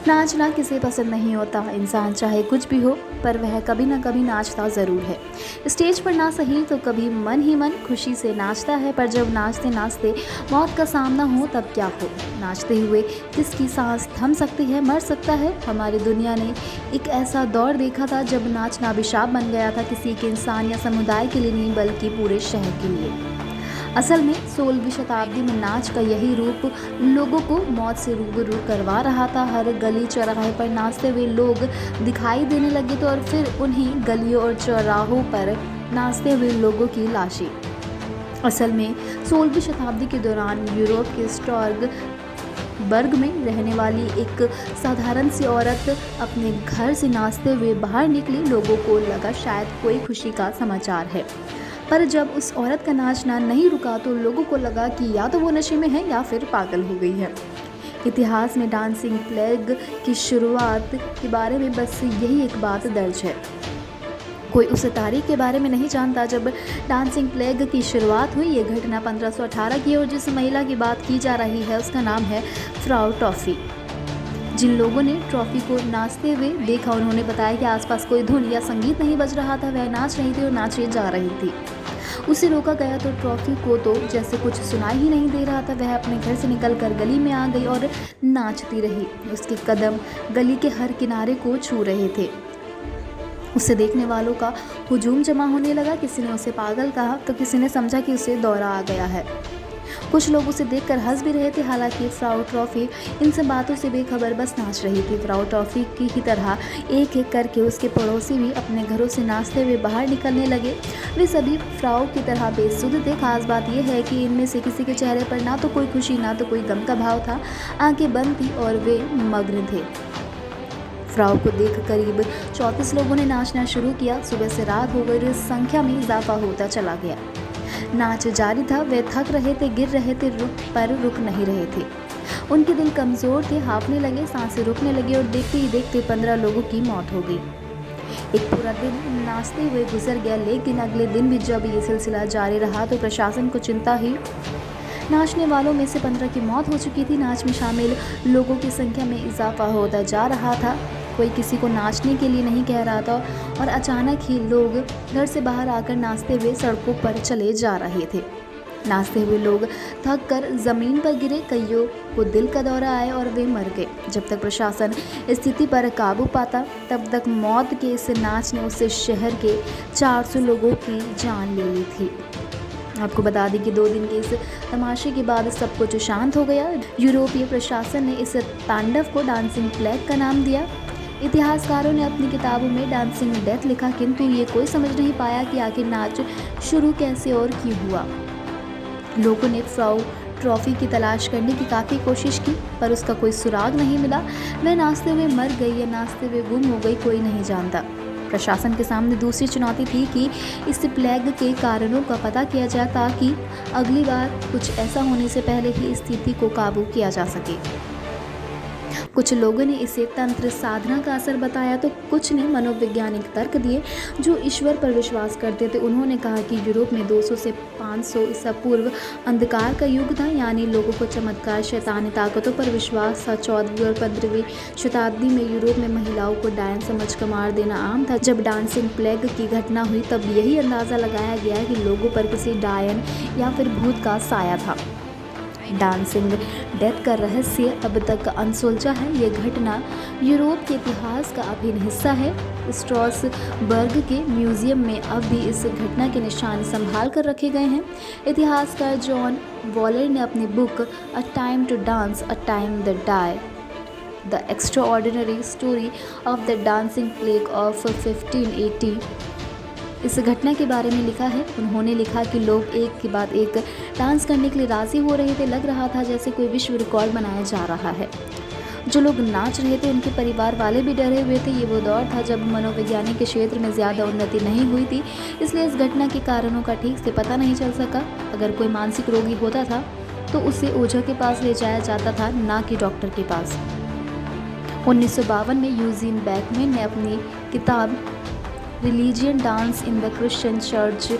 नाचना किसे पसंद नहीं होता। इंसान चाहे कुछ भी हो पर वह कभी ना कभी नाचता ज़रूर है। स्टेज पर ना सही तो कभी मन ही मन खुशी से नाचता है। पर जब नाचते नाचते मौत का सामना हो तब क्या हो। नाचते हुए किसकी सांस थम सकती है, मर सकता है। हमारी दुनिया ने एक ऐसा दौर देखा था जब नाचना अभिशाप बन गया था, किसी के इंसान या समुदाय के लिए नहीं बल्कि पूरे शहर के लिए। असल में 16वीं शताब्दी में नाच का यही रूप लोगों को मौत से रूबरू करवा रहा था। हर गली चौराहे पर नाचते हुए लोग दिखाई देने लगे तो और फिर उन्हीं गलियों और चौराहों पर नाचते हुए लोगों की लाशें। असल में 16वीं शताब्दी के दौरान यूरोप के स्ट्रासबर्ग में रहने वाली एक साधारण सी औरत अपने घर से नाचते हुए बाहर निकली। लोगों को लगा शायद कोई खुशी का समाचार है, पर जब उस औरत का नाचना नहीं रुका तो लोगों को लगा कि या तो वो नशे में है या फिर पागल हो गई है। इतिहास में डांसिंग प्लेग की शुरुआत के बारे में बस यही एक बात दर्ज है। कोई उस तारीख के बारे में नहीं जानता जब डांसिंग प्लेग की शुरुआत हुई। ये घटना 1518 की है और जिस महिला की बात की जा रही है उसका नाम है फ्राउ टॉफी। जिन लोगों ने ट्रॉफी को नाचते हुए देखा उन्होंने बताया कि आसपास कोई धुन या संगीत नहीं बज रहा था। वह नाच रही थी और नाचे जा रही थी। उसे रोका गया तो ट्रॉफी को तो जैसे कुछ सुनाई ही नहीं दे रहा था। वह अपने घर से निकलकर गली में आ गई और नाचती रही। उसके कदम गली के हर किनारे को छू रहे थे। उसे देखने वालों का हुजूम जमा होने लगा। किसी ने उसे पागल कहा तो किसी ने समझा कि उसे दौरा आ गया है। कुछ लोग उसे देखकर हंस भी रहे थे। हालांकि फ्राउ टॉफी इन सब बातों से बेखबर बस नाच रही थी। फ्राउ टॉफी की ही तरह एक एक करके उसके पड़ोसी भी अपने घरों से नाचते हुए बाहर निकलने लगे। वे सभी फ्राउ की तरह बेसुध थे। खास बात यह है कि इनमें से किसी के चेहरे पर ना तो कोई खुशी ना तो कोई गम का भाव था। आंखें बंद थी और वे मग्न थे। फ्राउ को देख करीब 34 लोगों ने नाचना शुरू किया। सुबह से रात हो गई और इस संख्या में इजाफा होता चला गया। नाच जारी था। वे थक रहे थे, गिर रहे थे, रुक नहीं रहे थे। उनके दिल कमज़ोर थे, हाँफने लगे, सांसें रुकने लगी और देखते ही देखते 15 लोगों की मौत हो गई। एक पूरा दिन नाचते हुए गुजर गया, लेकिन अगले दिन भी जब ये सिलसिला जारी रहा तो प्रशासन को चिंता ही। नाचने वालों में से 15 की मौत हो चुकी थी। नाच में शामिल लोगों की संख्या में इजाफा होता जा रहा था। कोई किसी को नाचने के लिए नहीं कह रहा था और अचानक ही लोग घर से बाहर आकर नाचते हुए सड़कों पर चले जा रहे थे। नाचते हुए लोग थक कर ज़मीन पर गिरे। कईयों को दिल का दौरा आया और वे मर गए। जब तक प्रशासन स्थिति पर काबू पाता तब तक मौत के इस नाच ने उस शहर के 400 लोगों की जान ले ली थी। आपको बता दें कि 2 दिन के इस तमाशे के बाद सब कुछ शांत हो गया। यूरोपीय प्रशासन ने इस तांडव को डांसिंग प्लेग का नाम दिया। इतिहासकारों ने अपनी किताबों में डांसिंग डेथ लिखा, किंतु ये कोई समझ नहीं पाया कि आखिर नाच शुरू कैसे और क्यों हुआ। लोगों ने फ्राउ ट्रॉफी की तलाश करने की काफ़ी कोशिश की पर उसका कोई सुराग नहीं मिला। वह नाचते हुए मर गई या नाचते हुए गुम हो गई, कोई नहीं जानता। प्रशासन के सामने दूसरी चुनौती थी कि इस प्लेग के कारणों का पता किया जाए ताकि अगली बार कुछ ऐसा होने से पहले ही स्थिति को काबू किया जा सके। कुछ लोगों ने इसे तंत्र साधना का असर बताया तो कुछ ने मनोवैज्ञानिक तर्क दिए जो ईश्वर पर विश्वास करते थे। उन्होंने कहा कि यूरोप में 200 से 500 ईसा पूर्व अंधकार का युग था, यानी लोगों को चमत्कार, शैतानी ताकतों पर विश्वास था। 14वीं और 15वीं शताब्दी में यूरोप में महिलाओं को डायन समझकर मार देना आम था। जब डांसिंग प्लेग की घटना हुई तब यही अंदाज़ा लगाया गया कि लोगों पर किसी डायन या फिर भूत का साया था। डांसिंग डेथ का रहस्य अब तक अनसुलझा है। ये घटना यूरोप के इतिहास का अभिन्न हिस्सा है। स्ट्रासबर्ग के म्यूजियम में अब भी इस घटना के निशान संभाल कर रखे गए हैं। इतिहासकार जॉन वॉलर ने अपनी book a time to dance a time the die the extraordinary story of the dancing plague of 1580 इस घटना के बारे में लिखा है। उन्होंने लिखा कि लोग एक के बाद एक डांस करने के लिए राज़ी हो रहे थे। लग रहा था जैसे कोई विश्व रिकॉर्ड बनाया जा रहा है। जो लोग नाच रहे थे उनके परिवार वाले भी डरे हुए थे। ये वो दौर था जब मनोविज्ञान के क्षेत्र में ज़्यादा उन्नति नहीं हुई थी, इसलिए इस घटना के कारणों का ठीक से पता नहीं चल सका। अगर कोई मानसिक रोगी होता था तो उसे ओझा के पास ले जाया जाता था, ना कि डॉक्टर के पास। 1952 में यूजीन बैकमैन ने अपनी किताब religion dance in the Christian church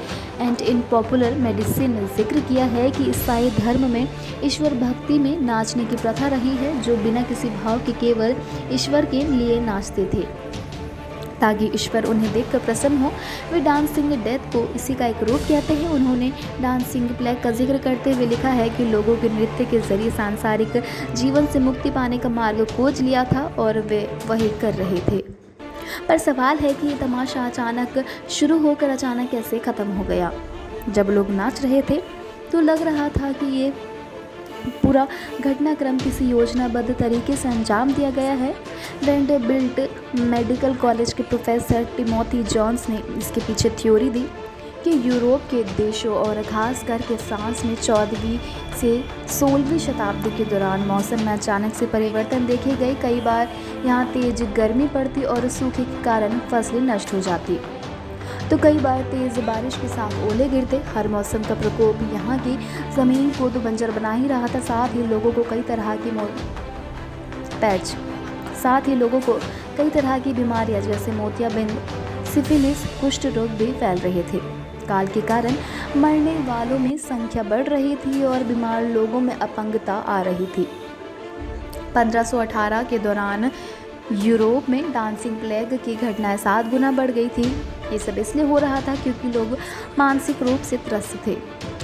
and in popular medicine ने जिक्र किया है कि ईसाई धर्म में ईश्वर भक्ति में नाचने की प्रथा रही है, जो बिना किसी भाव के केवल ईश्वर के लिए नाचते थे ताकि ईश्वर उन्हें देखकर प्रसन्न हो। वे डांसिंग डेथ को इसी का एक रूप कहते हैं। उन्होंने डांसिंग प्लेग का जिक्र करते हुए लिखा है कि लोगों के नृत्य के जरिए सांसारिक जीवन से मुक्ति पाने का मार्ग खोज लिया था और वे वही कर रहे थे। पर सवाल है कि ये तमाशा अचानक शुरू होकर अचानक कैसे ख़त्म हो गया। जब लोग नाच रहे थे तो लग रहा था कि ये पूरा घटनाक्रम किसी योजनाबद्ध तरीके से अंजाम दिया गया है। वेंडरबिल्ट मेडिकल कॉलेज के प्रोफेसर टिमोथी जॉन्स ने इसके पीछे थ्योरी दी कि यूरोप के देशों और ख़ास करके फ्रांस में 14वीं से 16वीं शताब्दी के दौरान मौसम में अचानक से परिवर्तन देखे गए। कई बार यहाँ तेज़ गर्मी पड़ती और सूखे के कारण फसलें नष्ट हो जाती, तो कई बार तेज़ बारिश के साथ ओले गिरते। हर मौसम का प्रकोप यहाँ की ज़मीन को तो बंजर बना ही रहा था, साथ ही लोगों को कई तरह की बीमारियाँ जैसे मोतियाबिंद, सिफिलिस, कुष्ठ रोग भी फैल रहे थे। काल के कारण मरने वालों में संख्या बढ़ रही थी और बीमार लोगों में अपंगता आ रही थी। 1518 के दौरान यूरोप में डांसिंग प्लेग की घटनाएं 7 गुना बढ़ गई थी। ये सब इसलिए हो रहा था क्योंकि लोग मानसिक रूप से त्रस्त थे।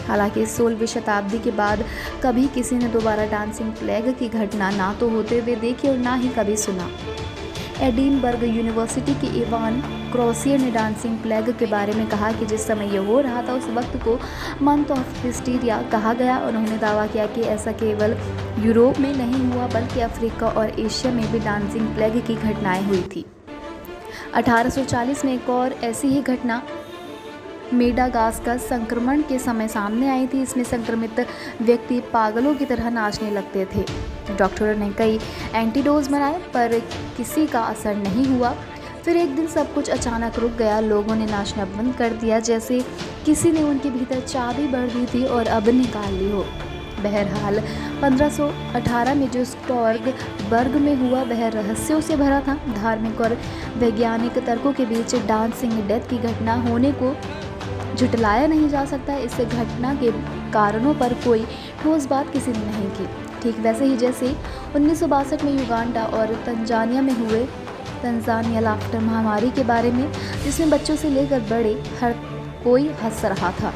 हालांकि 16वीं शताब्दी के बाद कभी किसी ने दोबारा डांसिंग प्लेग की घटना ना तो होते हुए देखी और ना ही कभी सुना। एडिनबर्ग यूनिवर्सिटी के इवान क्रॉसियर ने डांसिंग प्लेग के बारे में कहा कि जिस समय यह हो रहा था उस वक्त को मंथ ऑफ हिस्टीरिया कहा गया। उन्होंने दावा किया कि ऐसा केवल यूरोप में नहीं हुआ बल्कि अफ्रीका और एशिया में भी डांसिंग प्लेग की घटनाएं हुई थी। 1840 में एक और ऐसी ही घटना मेडागास्कर संक्रमण के समय सामने आई थी। इसमें संक्रमित व्यक्ति पागलों की तरह नाचने लगते थे। डॉक्टरों ने कई एंटीडोज बनाए पर किसी का असर नहीं हुआ। फिर एक दिन सब कुछ अचानक रुक गया। लोगों ने नाचना बंद कर दिया, जैसे किसी ने उनके भीतर चाबी भर दी थी और अब निकाल ली हो। बहरहाल 1518 में जो स्टॉर्गबर्ग में हुआ वह रहस्यों से भरा था। धार्मिक और वैज्ञानिक तर्कों के बीच डांसिंग डेथ की घटना होने को झुटलाया नहीं जा सकता। इस घटना के कारणों पर कोई ठोस बात किसी ने नहीं की। ठीक वैसे ही जैसे 1962 में युगांडा और तंजानिया में हुए तंजानिया लाफ्टर महामारी के बारे में, जिसमें बच्चों से लेकर बड़े हर कोई हंस रहा था।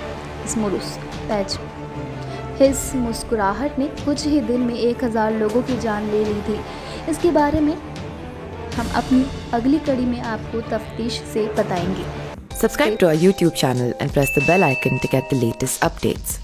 इस मुस्कुराहट ने कुछ ही दिन में 1000 लोगों की जान ले ली थी। इसके बारे में हम अपनी अगली कड़ी में आपको तफ्तीश से बताएंगे। Subscribe to our YouTube channel and press the bell icon to get the latest updates.